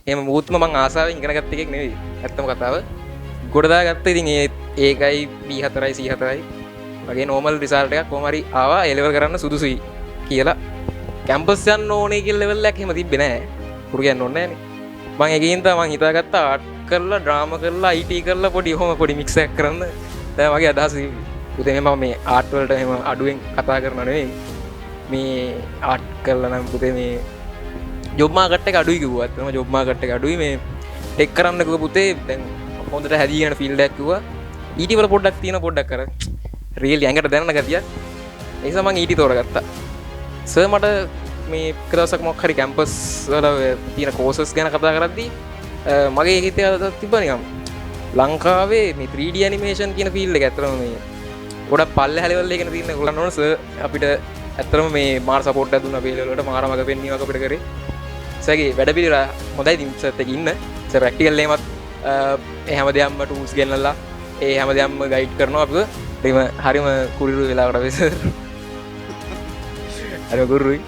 එහෙම මුත්ම මං ආසාවෙන් ඉගෙන ගත්ත එකක් නෙවෙයි. ඇත්තම කතාව. ගොඩදා ගත්ත ඉතින් ඒකයි B4යි C4යි වගේ normal result එකක් කොහොම හරි ආවා A level කරන්න සුදුසුයි කියලා. කැම්පස් යන්න ඕනේ කියලා level එකක් එහෙම තිබ්බේ නැහැ. පුරු කියන්න ඕනේ නැහනේ. මං ඒකෙන් තමයි මං හිතාගත්තා ආර්ට් කරලා ඩ්‍රාමා කරලා IT කරලා පොඩි මික්ස් එකක් කරන්න. දැන් මගේ අදහස උදේ මම මේ ආර්ට් වලට එහෙම අඩුවෙන් කතා කරනවා නෙවෙයි. මේ ආර්ට් කරලා නම් පුතේ මේ ජොබ් මාකට් එක අඩුයි කිව්වා. ඇත්තටම ජොබ් මාකට් එක අඩුයි මේ ටෙක් කරන්න කිව්ව පුතේ දැන් හොඳට හැදීගෙන ෆීල්ඩ් එකක් කිව්වා. ඊටි වල පොඩ්ඩක් තියෙන පොඩ්ඩක් අර රියලි ඇඟට දැනෙන ගතියක්. ඒ නිසා මම ඊටි තෝරගත්තා. සර් මට මේ එක දවසක් මොකක් හරි කැම්පස් වල තියෙන කෝසස් ගැන කතා කරද්දී මගේ හිතේ අදහසක් තිබ්බා නිකන් ලංකාවේ මේ 3D ඇනිමේෂන් කියන ෆීල්ඩ් එක ඇත්තටම මේ ගොඩක් පල්ලෙහා ලෙවල් එකේ තියෙන ගොල්ලන් ඕන සර් අපිට ඇත්තටම මේ මාර සපෝට් එකක් දුන්නා පීල් වලට මාර මග පෙන්වීමක් අපිට කරේ. සර්ගේ වැඩ පිළිවෙල හොඳයි ඉතින් සර්ත් එක්ක ඉන්න. සර් ප්‍රැක්ටිකල් එකමත් ඒ හැමදේම ටූල්ස් ගෙන්නලා ඒ හැමදේම ගයිඩ් කරනවා අපිව. හරිම කුරිරු වෙලාවට වෙයි සර්. හරිම කුරුයි.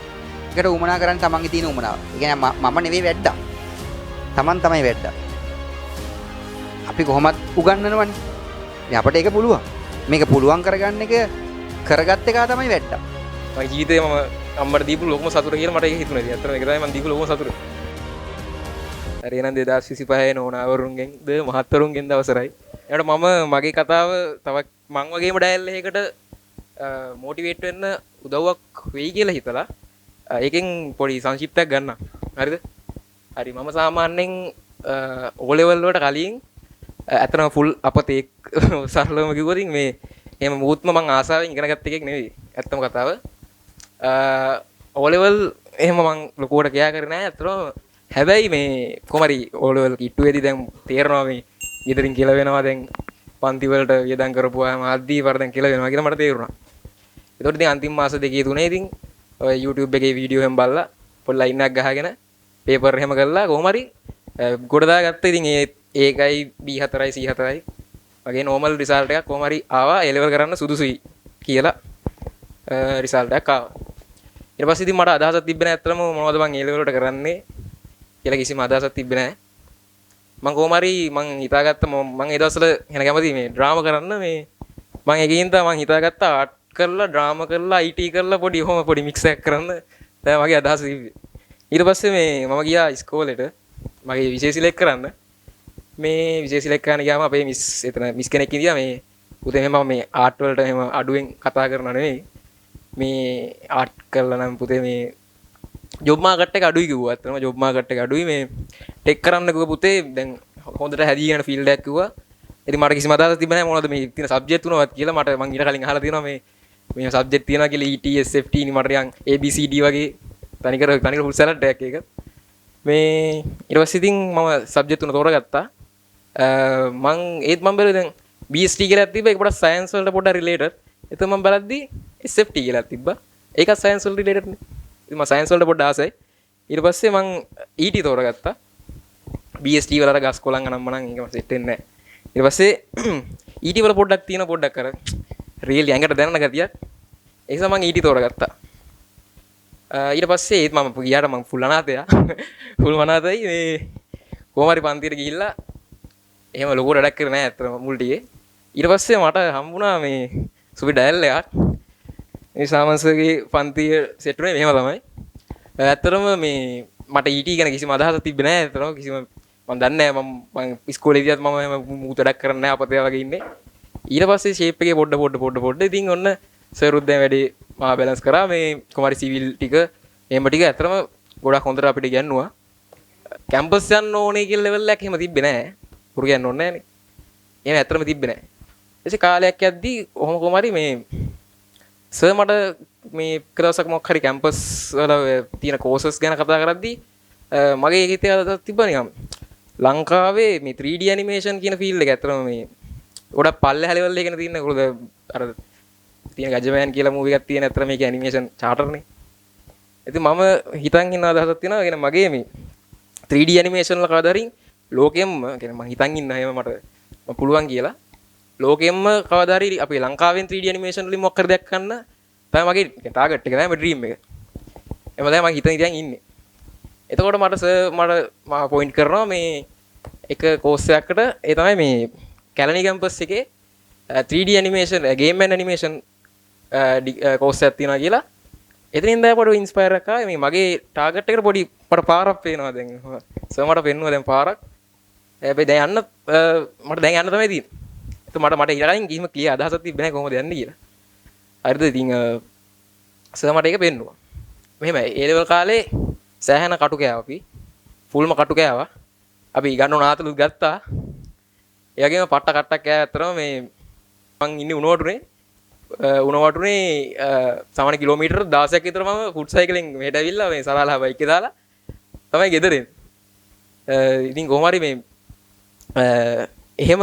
ඒකට උමනා කරන්න තමන්ගේ තියෙන උමනාව. ඒ කියන්නේ මම නෙවෙයි වැඩ්ඩා. තමන් තමයි වැඩ්ඩා. අපි කොහොමත් උගන්වනවනේ. ඉතින් අපිට ඒක පුළුවන්. මේක පුළුවන් කරගන්න එක කරගත්ත එක තමයි වැඩ්ඩා. මගේ ජීවිතේ මම අම්මට දීපු ලොකුම සතුට කියලා මට ඒක හිතුණා. ඉතින් අතන ඒක තමයි මම දීපු ලොකුම සතුට. හරි එහෙනම් 2025 නෝනාවරුන්ගෙන් ද මහත්වරුන්ගෙන් දවසරයි. එයාට මම මගේ කතාව තවත් මං වගේම ඩයල් එකකට මොටිවේට් වෙන්න උදව්වක් වෙයි කියලා හිතලා ඒකෙන් පොඩි සංක්ෂිප්තයක් ගන්න. හරිද? හරි මම සාමාන්‍යයෙන් O level වලට කලින් අතන ෆුල් අපතේ සරලවම කිව්වොත් මේ එහෙම මුත්ම මං ආසාවෙන් ඉගෙන ගත්ත එකක් නෙවෙයි. ඇත්තම කතාව. O level එහෙම මං ලොකුවට කියා කරේ නැහැ. අතන හැබැයි මේ කොහමරි O level කිට්ටුවේදී දැන් තේරෙනවා මේ ගෙදරින් කියලා වෙනවා දැන් පන්ති වලට වියදම් කරපුවාම ආද්දී වරදන් කියලා වෙනවා කියලා මට තේරුණා. ඒතකොට ඉතින් අන්තිම මාස දෙකේ තුනේ ඉතින් ඔය YouTube එකේ වීඩියෝ හැම බලලා පොඩි ලයින් එකක් ගහගෙන පේපර් එහෙම කරලා කොහොම හරි ගොඩ දාගත්තා. ඉතින් ඒකයි B4යි C4යි වගේ normal result එකක් කොහොම හරි ආවා A level කරන්න සුදුසුයි කියලා result එකක් ආවා. ඊට පස්සේ ඉතින් මට අදහසක් තිබ්බේ නැහැ අත්‍තරම මොනවද මං A level වලට කරන්නේ කියලා කිසිම අදහසක් තිබ්බේ නැහැ. මං කොහොම හරි මං හිතාගත්ත මං ඒ දවස්වල එන කැමති මේ ඩ්‍රාමා කරන්න මේ මං ඒකෙන් තමයි මං හිතාගත්ත ආර්ට් කරලා ඩ්‍රාමා කරලා IT කරලා පොඩි මික්ස් එකක් කරන්න තමයි මගේ අදහස තිබ්බේ. ඊට පස්සේ මේ මම ගියා ඉස්කෝලේට මගේ විෂය සිලෙක්ට් කරන්න. මේ විෂය සිලෙක්ට් කරන්න ගියාම අපේ මිස් කෙනෙක් ඉඳියා මේ පුතේ මම මේ ආර්ට් වලට එහෙම අඩුවෙන් කතා කරනවා නෙවෙයි. මේ ආර්ට් කරලා නම් පුතේ මේ ජොබ් මාකට් එක අඩුයි කිව්වා. අතනම ජොබ් මාකට් එක අඩුයි මේ ටෙක් කරන්න කිව්ව පුතේ දැන් හොඳට හැදීගෙන ෆීල්ඩ් එකක් කිව්වා. ඉතින් මට කිසිම අදහසක් තිබ්බේ නැහැ මොනවද මේ තියෙන සබ්ජෙක්ට් තුනවත් කියලා. මට මං ඊට කලින් අහලා තියෙනවා මේ සබ්ජෙක්ට් තියෙනවා කියලා ET SFT නේ මට නිකන් ABCD වගේ තනිකර ෆුල් සැලඩ් එකක් ඒක. මේ ඊට පස්සේ ඉතින් මම සබ්ජෙක්ට් තුන තෝරගත්තා. මම බැලුවා දැන් BST කියලා තිබ්බා. ඒක පොඩක් සයන්ස් වලට පොඩක් රිලේටඩ්. එතකොට මම බලද්දි SFT කියලා තිබ්බා. ඒකත් සයන්ස් වලට රිලේටඩ් නේ. ඉතින් මම සයන්ස් වලට පොඩ්ඩක් ආසයි. ඊට පස්සේ මම ET තෝරගත්තා. BST වලට ගස් කොලන් අනම්ම නම් ඒක මට සෙට් වෙන්නේ නැහැ. ඊට පස්සේ ET වල පොඩ්ඩක් තියෙන පොඩ්ඩක් අර රියලි ඇඟට දැනෙන ගතියක්. ඒ නිසා මම ET තෝරගත්තා. ඊට පස්සේ ඒත් මම ගියාට මම ෆුල් අනාථයා. ෆුල් අනාථයි මේ කොහොම හරි පන්තියට ගිහිල්ලා එහෙම ලොකු වැඩක් කරේ නැහැ අතන මුල් ටිකේ. ඊට පස්සේ මට හම්බුණා මේ සුබි ඩයල් එකක්. මේ සාමන්සර්ගේ පන්තිය සෙට් වුණේ මෙහෙම තමයි. ඇත්තටම මේ මට ET ගැන කිසිම අදහසක් තිබ්බේ නැහැ. ඇත්තටම කිසිම මම දන්නේ නැහැ මම ඉස්කෝලේ ඉඳියත් මම එහෙම මූත වැඩක් කරන්නේ නැහැ අපතේ වගේ ඉන්නේ. ඊට පස්සේ ෂේප් එකේ පොඩ ඉතින් ඔන්න සර්ුත් දැන් වැඩි මා බැලන්ස් කරා මේ කොමාරි සිවිල් ටික එහෙම ටික ඇත්තටම ගොඩක් හොඳට අපිට ඉගෙනුවා. කැම්පස් යන්න ඕනේ කියලා ලෙවල් එකක් එහෙම තිබ්බේ නැහැ. පුරු කියන්න ඕනේ නැහනේ. එහෙම ඇත්තටම තිබ්බේ නැහැ. ඊටසේ කාලයක් යද්දි කොහොමරි මේ සර් මට මේ එක දවසක් මොකක් හරි කැම්පස් වල තියෙන කෝසස් ගැන කතා කරද්දී මගේ හිතේ අදහසක් තිබ්බා නිකන් ලංකාවේ මේ 3D ඇනිමේෂන් කියන ෆීල්ඩ් එක ඇත්තටම මේ ගොඩක් පල්ලෙහා ලෙවල් එකේ තියෙන අර තියෙන ගජමෑන් කියලා මූවි එකක් තියෙන ඇත්තට මේක ඇනිමේෂන් චාටර්නේ. ඉතින් මම හිතන් ඉන්න අදහසක් තියෙනවා. يعني මගේ මේ 3D ඇනිමේෂන් වල කවදාරින් ලෝකෙම්ම يعني මම හිතන් ඉන්න හැම මට පුළුවන් කියලා. ලෝකෙම්ම කවදාරි අපේ ලංකාවෙන් 3D ඇනිමේෂන් වලින් මොකක් කර දෙයක් ගන්න තමයි මගේ ටාගට් එක තමයි මගේ ඩ්‍රීම් එක. එහෙම තමයි මම හිතන් ඉතින් ඉන්නේ. එතකොට මට පොයින්ට් කරනවා මේ එක කෝස් එකකට ඒ තමයි මේ කැලණි කැම්පස් එකේ 3D animation game and animation course එකක් තියෙනවා කියලා. එතනින් දැන් පොඩි ඉන්ස්පයර් එකක් ආවේ මේ මගේ ටාගට් එකට පොඩි මට පාරක් පේනවා දැන්. සර් මට පෙන්නුවා දැන් පාරක්. හැබැයි දැන් යන්න මට දැන් යන්න තමයි තියෙන්නේ. ඒක මට ඊළඟින් කිසිම ක්ලියර් අදහසක් තිබ්බේ නැහැ කොහොමද යන්නේ කියලා. හරිද? ඉතින් සර් මට ඒක පෙන්නුවා. මෙහෙමයි ඒ ලෙවල් කාලේ සෑහෙන කටු කෑවා අපි. ෆුල්ම කටු කෑවා. අපි ගන්න ඕන ආතලුත් ගත්තා. ඒ වගේම පට්ට කට්ටක් කෑවා. ඇත්තටම මේ මං ඉන්නේ උණුවටුනේ. උණුවටුනේ සාමාන්‍ය කිලෝමීටර් 16ක් විතර මම ෆුට් සයිකලෙන් මෙහෙට ඇවිල්ලා මේ සරාලා බයික් එක දාලා තමයි ගෙදර එන්නේ. ඉතින් කොහොම හරි මේ එහෙම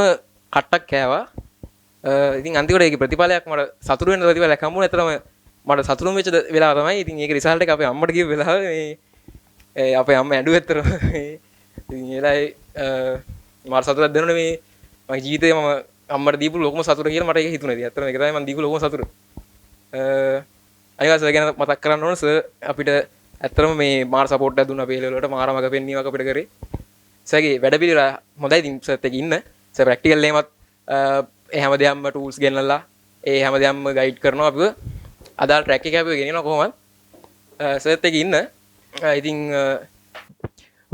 කට්ටක් කෑවා. ඉතින් අන්තිමට ඒකේ ප්‍රතිඵලයක් මට සතුටු වෙන ප්‍රතිඵලයක් හම්බුනේ. ඇත්තටම මට සතුටුම වෙච්ච වෙලාව තමයි. ඉතින් ඒක රිසල්ට් එක අපේ අම්මට කිව්ව වෙලාව මේ අපේ අම්මා ඇඬුවේ ඇත්තටම. ඉතින් ඒලයි මට සතුටක් දෙනුනේ මේ මගේ ජීවිතේ මම අම්මට දීපු ලොකුම සතුට කියලා මට ඒක හිතුනේ. ඉතින් ඇත්තටම ඒක තමයි මම දීපු ලොකුම සතුට. අනිවාර්යයෙන් සර් ගැන මතක් කරන්න ඕන. සර් අපිට ඇත්තටම මේ මාර සපෝට් එකක් දුන්නා අපේ ලෙවල් වලට. මාර මග පෙන්වීමක් අපිට කරේ. සර්ගේ වැඩ පිළිවෙල හොඳයි. ඉතින් සර්ත් එක්ක ඉන්න. සර් ප්‍රැක්ටිකල් එකමත් ඒ හැම දෙයක්ම ටූල්ස් ගෙන්නලා ඒ හැම දෙයක්ම ගයිඩ් කරනවා අපිව. අදාළ ට්‍රැක් එක අපිව ගෙනියනවා කොහොමද? සර්ත් එක්ක ඉන්න. ඉතින්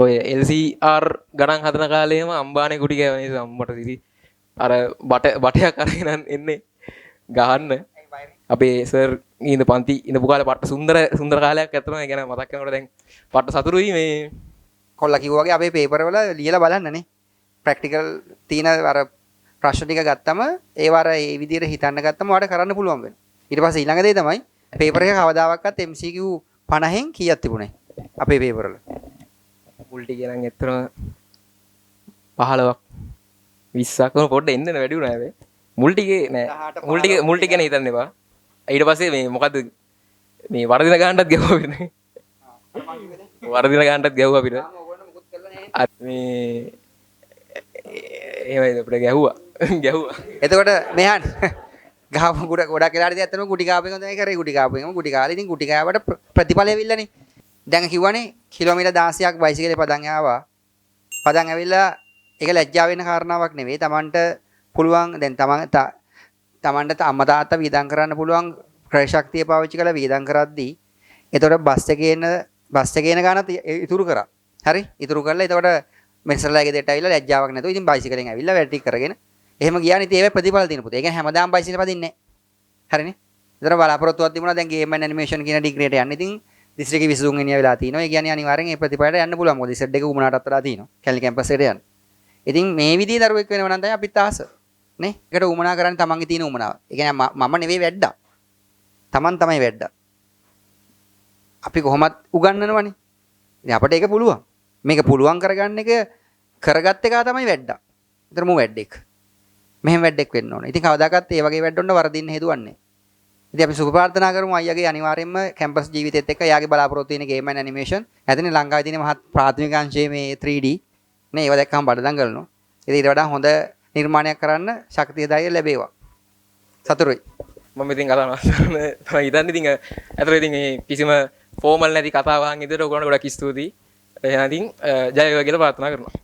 ඔය LCR ගණන් හදන කාලේම අම්බානේ කුටි කෑව නේද අම්මට ඉතින් අර බටයක් අරගෙන එන්නේ ගහන්න. අපේ සර් ඉඳ පන්ති ඉඳපු කාලේ පට්ට සුන්දර කාලයක් ඇත්තම ඒ ගැන මතක් කරනකොට දැන් පට්ට සතුටුයි මේ කොල්ලා කිව්වා වගේ අපේ පේපර් වල ලියලා බලන්නනේ. ප්‍රැක්ටිකල් තියෙන අර ප්‍රශ්න ටික ගත්තම ඒව අර ඒ විදිහට හිතන්න ගත්තම ඔයාලට කරන්න පුළුවන් වෙනවා. ඊට පස්සේ ඊළඟ දේ තමයි පේපර් එක කවදාවත් MCQ 50න් කීයක් තිබුණේ අපේ පේපර් වල. මුල් ටිකේ නම් ඇත්තම 15ක් 20ක් පොඩ්ඩ එන්න වැඩි වුණා හැබැයි. මුල් ටිකේ නෑ මුල් ටික ගැන හිතන්න එපා. ඊට පස්සේ මේ මොකද්ද මේ වරදින ගානටත් ගැහුවා අපිට. වරදින ගානටත් ගැහුවා අපිට. මේ එහෙමයි අපිට ගැහුවා. එතකොට මෙහන් ගාව ගොඩක් වෙලාට ඇත්තම ගුටි කාපේක තමයි කරේ. ගුටි කාපේකම ගුටි කාලේ ඉතින් ගුටි කාවට ප්‍රතිඵලය ඇවිල්ලානේ. දැන් කිව්වනේ කිලෝමීටර් 16ක් බයිසිකලේ පදන් ආවා. පදන් ඇවිල්ලා ඒක ලැජ්ජා වෙන කාරණාවක් නෙවෙයි. Tamanට පුළුවන් දැන් තමන්ට අම්මා තාත්තා වීදම් කරන්න පුළුවන් ක්‍රය ශක්තිය පාවිච්චි කරලා වීදම් කරද්දී එතකොට බස් එකේ යන ගානත් ඉතුරු කරා. හරි? ඉතුරු කරලා එතකොට මෙසරලාගේ දෙට ඇවිල්ලා ලැජ්ජාවක් නැතුව ඉතින් බයිසිකලෙන් ඇවිල්ලා වැඩ ටික කරගෙන එහෙම ගියානේ. ඉතින් ඒවේ ප්‍රතිඵල දින පුතේ. ඒ කියන්නේ හැමදාම බයිසිකල පදින්නේ නැහැ. හරිනේ? ඒතර බලාපොරොත්තුවක් තිබුණා දැන් ගේම් ඇන්ඩ් ඇනිමේෂන් කියන ඩිග්‍රියට යන්න. ඉතින් දිස්ත්‍රික්කෙ 23 වෙනියා වෙලා තිනවා. ඒ කියන්නේ අනිවාර්යෙන් ඒ ප්‍රතිඵලයට යන්න පුළුවන්. මොකද ඉසෙඩ් එක උමනාටත් වඩා තිනවා. කැලණි කැම්පස් එකට යන්න. ඉතින් මේ විදිහේ දරුවෙක් වෙනව නම් තමයි අපිත් ආස. නේ? ඒකට උමනා කරන්නේ තමන්ගේ තියෙන උමනාව. ඒ කියන්නේ මම නෙවෙයි වැඩ්ඩා. තමන් තමයි වැඩ්ඩා. අපි කොහොමත් උගන්වනවනේ. ඉතින් අපිට ඒක පුළුවන්. මේක පුළුවන් කරගන්න එක කරගත්ත එක තමයි වැඩ්ඩා. ඒතර මම වැඩෙක්. මෙහෙම වැඩෙක් වෙන්න ඕනේ. ඉතින් කවදාකවත් ඒ වගේ වැඩොන්න වරදින්න හේතුවන්නේ. ඉතින් අපි සුබ ප්‍රාර්ථනා කරමු අයියාගේ අනිවාර්යයෙන්ම කැම්පස් ජීවිතෙත් එක්ක යාගේ බලාපොරොත්තු වෙන ගේම් ඇන්ඩ් ඇනිමේෂන්. ඇතිනේ ලංකාවේ තියෙන මහත් ප්‍රාථමික අංශයේ මේ 3D නේ ඒව දැක්කම බඩ දඟලනවා. ඉතින් ඊට වඩා හොඳ නිර්මාණයක් කරන්න ශක්තිය ධෛර්යය ලැබේවා. සතුටුයි. මම ඉතින් කතා කරනවා තමයි හිතන්නේ. ඉතින් අතට ඉතින් මේ කිසිම ෆෝමල් නැති කතාවක් විදිහට ඔයගොල්ලන්ට ගොඩක් ස්තුතියි. එහෙනම් ඉතින් ජය වේවා කියලා ප්‍රාර්ථනා කරනවා.